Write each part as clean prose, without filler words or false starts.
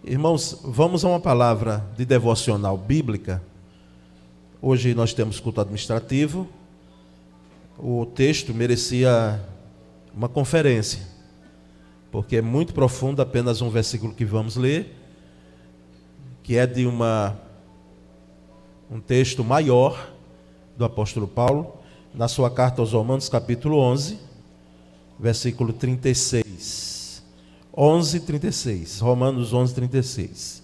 Irmãos, vamos a uma palavra de devocional bíblica. Hoje nós temos culto administrativo. O texto merecia uma conferência, porque é muito profundo, apenas um versículo que vamos ler, que é de um texto maior do apóstolo Paulo, na sua carta aos Romanos, capítulo 11, versículo 36. 11:36, Romanos 11:36.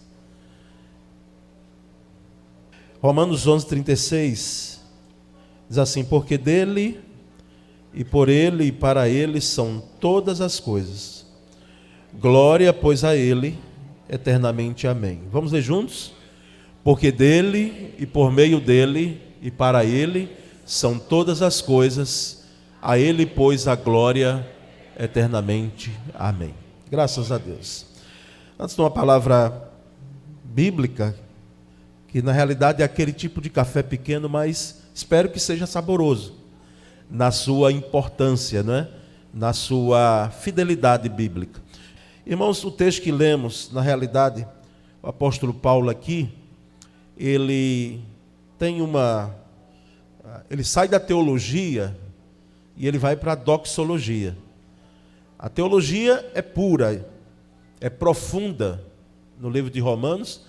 Romanos 11:36 diz assim: porque dele, e por ele, e para ele são todas as coisas. Glória, pois, a ele, eternamente. Amém. Vamos ler juntos? Porque dele, e por meio dele, e para ele são todas as coisas. A ele, pois, a glória eternamente. Amém. Graças a Deus. Antes de uma palavra bíblica, que na realidade é aquele tipo de café pequeno, mas espero que seja saboroso, na sua importância, não é? Na sua fidelidade bíblica. Irmãos, o texto que lemos, na realidade, o apóstolo Paulo aqui, ele sai da teologia e ele vai para a doxologia. A teologia é pura, é profunda no livro de Romanos.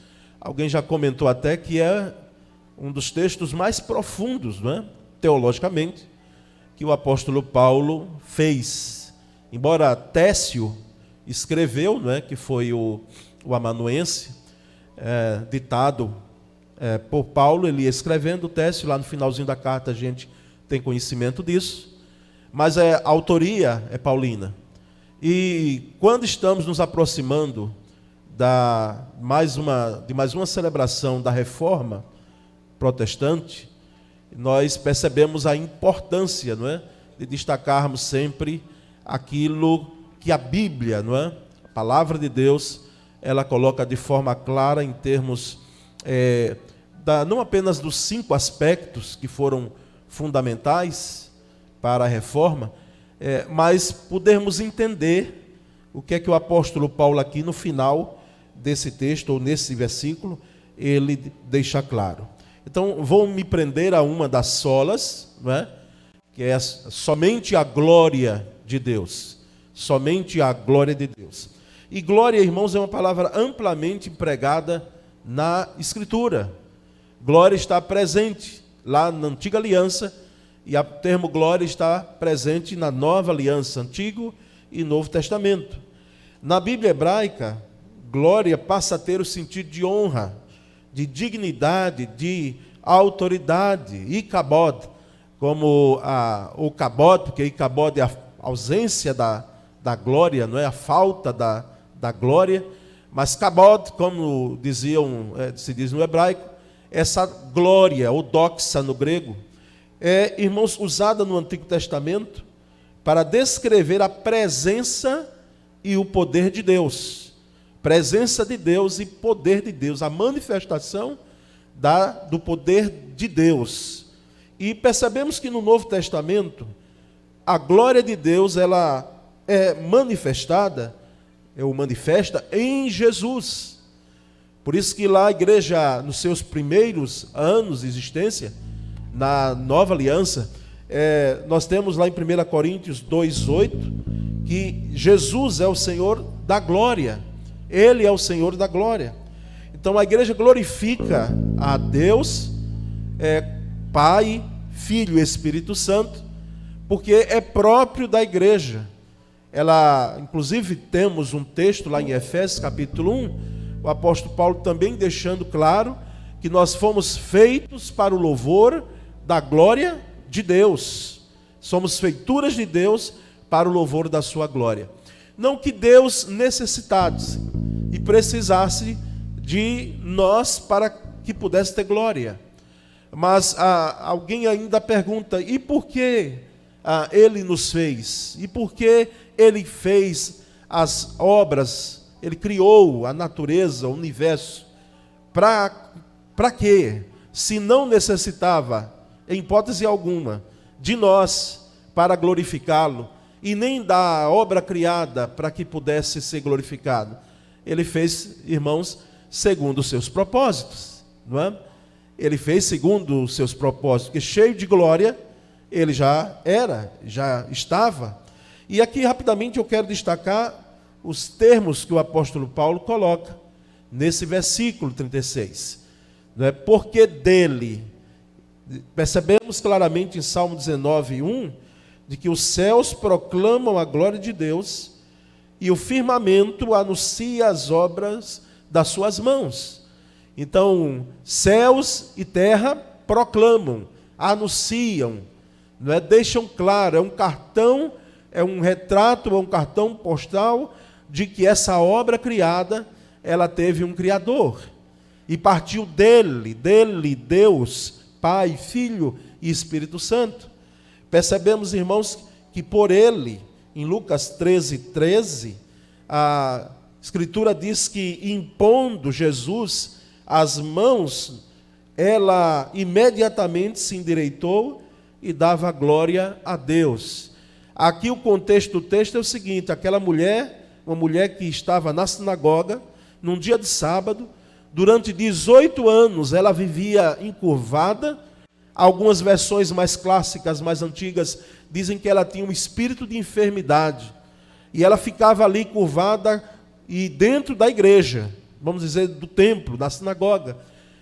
Alguém já comentou até que é um dos textos mais profundos, não é? Teologicamente, que o apóstolo Paulo fez. Embora Técio escreveu, não é? Que foi o amanuense, ditado por Paulo, ele ia escrevendo. Técio, lá no finalzinho da carta, a gente tem conhecimento disso, mas a autoria é paulina. E quando estamos nos aproximando de mais uma celebração da Reforma Protestante, nós percebemos a importância, não é, de destacarmos sempre aquilo que a Bíblia, não é, a palavra de Deus, ela coloca de forma clara em termos não apenas dos 5 aspectos que foram fundamentais para a Reforma, mas podermos entender o que é que o apóstolo Paulo aqui no final desse texto, ou nesse versículo, ele deixa claro. Então, vou me prender a uma das solas, não é? Que é somente a glória de Deus. Somente a glória de Deus. E glória, irmãos, é uma palavra amplamente empregada na Escritura. Glória está presente lá na Antiga Aliança, e o termo glória está presente na Nova Aliança, Antigo e Novo Testamento. Na Bíblia hebraica, glória passa a ter o sentido de honra, de dignidade, de autoridade. Ikabod, como o kabod, porque Ikabod é a ausência da glória, não é a falta da glória, mas kabod, como se diz no hebraico, essa glória, ou doxa no grego, irmãos, usada no Antigo Testamento para descrever a presença e o poder de Deus. Presença de Deus e poder de Deus, a manifestação do poder de Deus. E percebemos que no Novo Testamento, a glória de Deus, ela é manifesta em Jesus. Por isso que lá a igreja, nos seus primeiros anos de existência, na Nova Aliança, nós temos lá em 1 Coríntios 2:8, que Jesus é o Senhor da glória. Ele é o Senhor da glória. Então a igreja glorifica a Deus, Pai, Filho e Espírito Santo, porque é próprio da igreja. Inclusive temos um texto lá em Efésios capítulo 1, o apóstolo Paulo também deixando claro que nós fomos feitos para o louvor da glória de Deus. Somos feituras de Deus para o louvor da sua glória. Não que Deus necessitasse e precisasse de nós para que pudesse ter glória. Mas alguém ainda pergunta: e por que Ele nos fez? E por que Ele fez as obras? Ele criou a natureza, o universo. Para quê? Se não necessitava, em hipótese alguma, de nós para glorificá-lo, e nem da obra criada para que pudesse ser glorificado. ele fez, irmãos, segundo os seus propósitos, não é? Ele fez segundo os seus propósitos, porque cheio de glória, ele já era, já estava. E aqui, rapidamente, eu quero destacar os termos que o apóstolo Paulo coloca nesse versículo 36. Não é? Porque dele, percebemos claramente em Salmo 19:1, de que os céus proclamam a glória de Deus e o firmamento anuncia as obras das suas mãos. Então, céus e terra proclamam, anunciam, não é? Deixam claro, é um cartão, é um retrato, é um cartão postal de que essa obra criada, ela teve um Criador. E partiu dele, Deus, Pai, Filho e Espírito Santo. Percebemos, irmãos, que por ele, em Lucas 13:13, a Escritura diz que, impondo Jesus as mãos, ela imediatamente se endireitou e dava glória a Deus. Aqui o contexto do texto é o seguinte: aquela mulher, uma mulher que estava na sinagoga, num dia de sábado, durante 18 anos ela vivia encurvada. Algumas versões mais clássicas, mais antigas, dizem que ela tinha um espírito de enfermidade. E ela ficava ali curvada e dentro da igreja, vamos dizer, do templo, da sinagoga.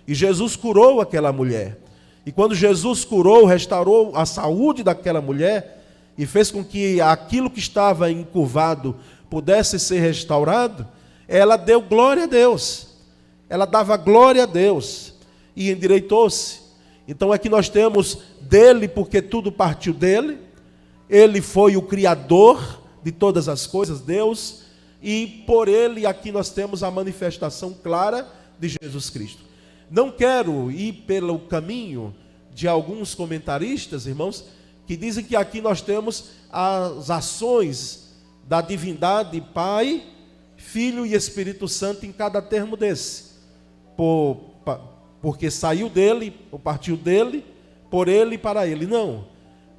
E Jesus curou aquela mulher. E quando Jesus curou, restaurou a saúde daquela mulher e fez com que aquilo que estava encurvado pudesse ser restaurado, ela deu glória a Deus. Ela dava glória a Deus e endireitou-se. Então aqui nós temos dele, porque tudo partiu dele. Ele foi o Criador de todas as coisas, Deus. E por ele aqui nós temos a manifestação clara de Jesus Cristo. Não quero ir pelo caminho de alguns comentaristas, irmãos, que dizem que aqui nós temos as ações da divindade Pai, Filho e Espírito Santo em cada termo desse. Porque saiu dele, ou partiu dele, por ele e para ele. Não.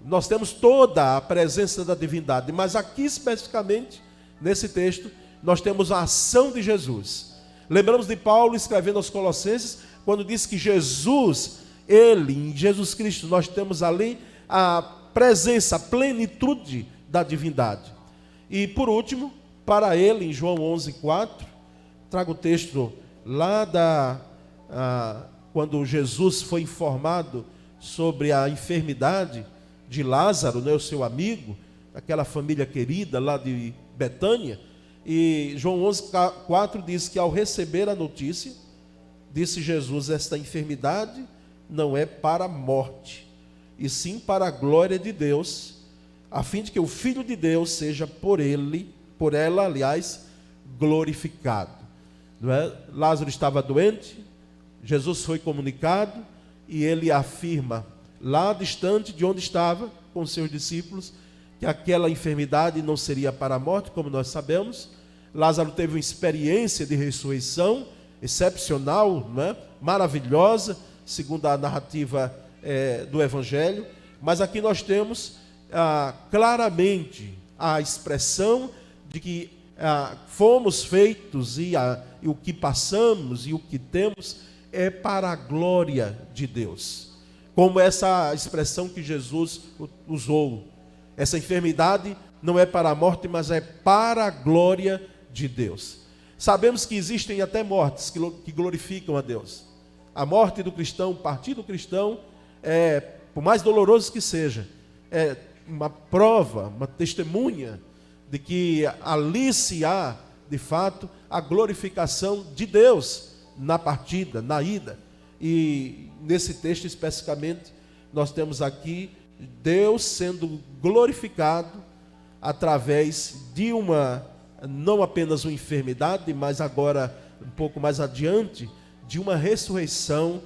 Nós temos toda a presença da divindade, mas aqui especificamente, nesse texto, nós temos a ação de Jesus. Lembramos de Paulo escrevendo aos Colossenses, quando diz que Jesus, ele, em Jesus Cristo, nós temos ali a presença, a plenitude da divindade. E por último, para ele, em João 11:4, trago o texto lá quando Jesus foi informado sobre a enfermidade de Lázaro, né, o seu amigo, aquela família querida lá de Betânia. E João 11:4 diz que ao receber a notícia, disse Jesus: esta enfermidade não é para a morte, e sim para a glória de Deus, a fim de que o Filho de Deus seja por ela, aliás, glorificado. Não é? Lázaro estava doente, Jesus foi comunicado e ele afirma, lá distante de onde estava, com seus discípulos, que aquela enfermidade não seria para a morte, como nós sabemos. Lázaro teve uma experiência de ressurreição excepcional, não é? Maravilhosa, segundo a narrativa do Evangelho. Mas aqui nós temos claramente a expressão de que fomos feitos e o que passamos e o que temos é para a glória de Deus. Como essa expressão que Jesus usou. Essa enfermidade não é para a morte, mas é para a glória de Deus. Sabemos que existem até mortes que glorificam a Deus. A morte do cristão, o partir do cristão, por mais doloroso que seja, é uma prova, uma testemunha de que ali se há, de fato, a glorificação de Deus na partida, na ida. E nesse texto especificamente, nós temos aqui Deus sendo glorificado através de não apenas uma enfermidade, mas agora, um pouco mais adiante, de uma ressurreição,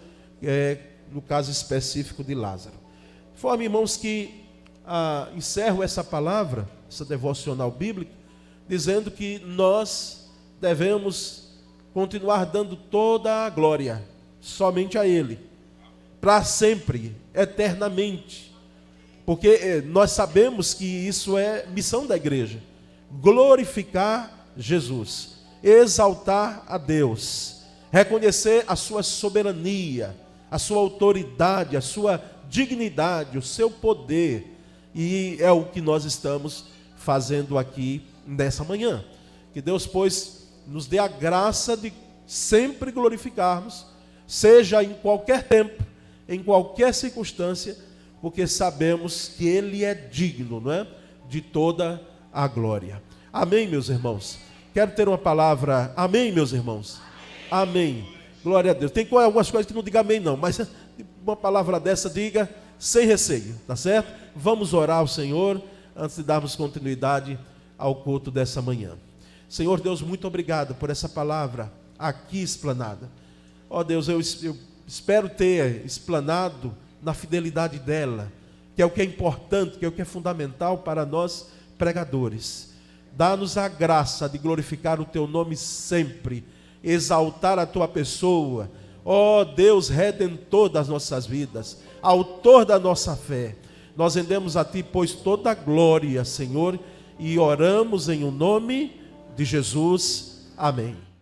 no caso específico de Lázaro. De forma, irmãos, que encerro essa palavra, essa devocional bíblica, dizendo que nós devemos continuar dando toda a glória somente a Ele, para sempre, eternamente, porque nós sabemos que isso é missão da igreja, glorificar Jesus. exaltar a Deus, reconhecer a sua soberania, a sua autoridade, a sua dignidade, o seu poder. E é o que nós estamos fazendo aqui nessa manhã. Que Deus, pois, nos dê a graça de sempre glorificarmos, seja em qualquer tempo, em qualquer circunstância, porque sabemos que Ele é digno, não é? De toda a glória. Amém, meus irmãos? Quero ter uma palavra. Amém, meus irmãos? Amém. Glória a Deus. Tem algumas coisas que não diga amém não, mas uma palavra dessa diga sem receio, tá certo? Vamos orar ao Senhor antes de darmos continuidade ao culto dessa manhã. Senhor Deus, muito obrigado por essa palavra aqui explanada. Ó Deus, eu espero ter explanado na fidelidade dela, que é o que é importante, que é o que é fundamental para nós pregadores. Dá-nos a graça de glorificar o Teu nome sempre, exaltar a Tua pessoa, ó Deus Redentor das nossas vidas, Autor da nossa fé. Nós rendemos a Ti, pois, toda a glória, Senhor, e oramos em o nome de Jesus. Amém.